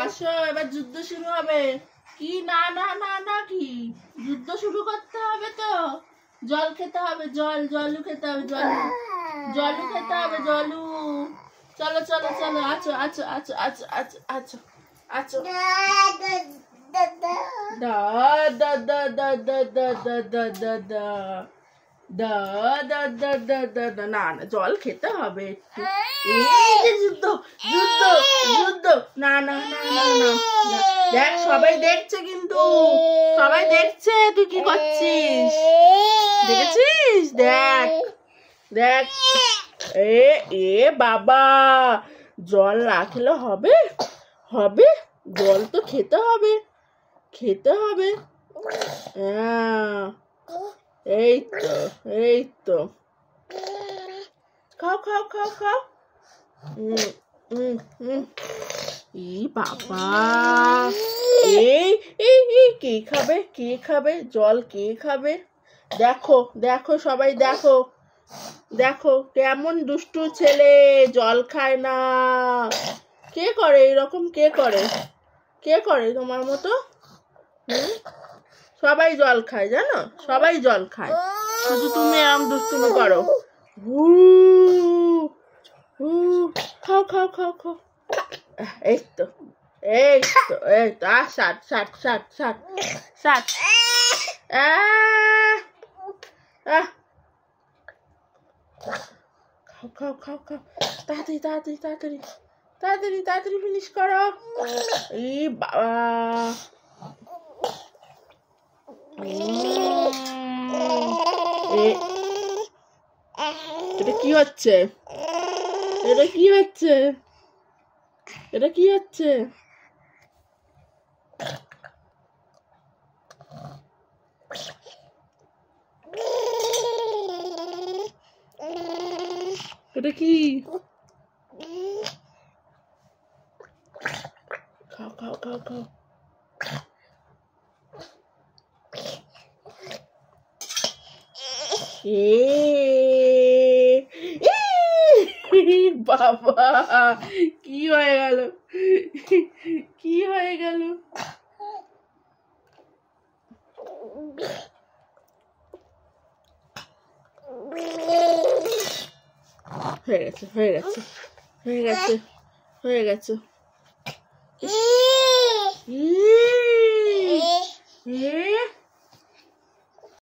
আসো, এবার যুদ্ধ শুরু হবে। কি না না না না, কি যুদ্ধ শুরু করতে হবে তো? জল খেতে হবে, জলু খেতে হবে, জলু খেতে হবে, জলু। চলো চলো চলো, আছো আছো আছো আছো আছো আছো আছো। দা দা দা দা দা দা দা দা দা দা দা দা দা দা দা দা। না না, জল খেতে হবে একটু। এই যে যুদ্ধ যুদ্ধ যুদ্ধ। না না না না না, দেখ সবাই দেখছে, কিন্তু সবাই দেখছে তুই কি করছিস। দেখেছিস? দেখ দেখ। এ এ বাবা, জল না খেলে হবে? হবে, জল তো খেতে হবে, খেতে হবে। এই তো, এই তো, খাও খাও খাও খাও। ই বাবা, এই এই এই কে খাবে, কে খাবে জল, কে খাবে? দেখো দেখো সবাই দেখো, দেখো কেমন দুষ্টু ছেলে, জল খায় না। কে করে এরকম? কে করে? কে করে তোমার মতো? সবাই জল খায়, জানো, সবাই জল খায়, শুধু তুমি এরকম দুষ্টুমি করো। খাও খাও খাও খাও। এই তো, এই তো, এই তো। ষাট ষাট ষাট ষাট ষাট। খাও খাও খাও খাও, তাড়াতাড়ি তাড়াতাড়ি তাড়াতাড়ি তাড়াতাড়ি তাড়াতাড়ি ফিনিশ করো। এই বাবা, এটা কি হচ্ছে? এটা কি হচ্ছে? এটা কি হচ্ছে? এটা কি? খাও খাও খাও খাও। বাবা, কি হয়ে গেল? কি হয়ে গেল? হয়ে গেছে হয়ে গেছে হয়ে গেছে হয়ে গেছে।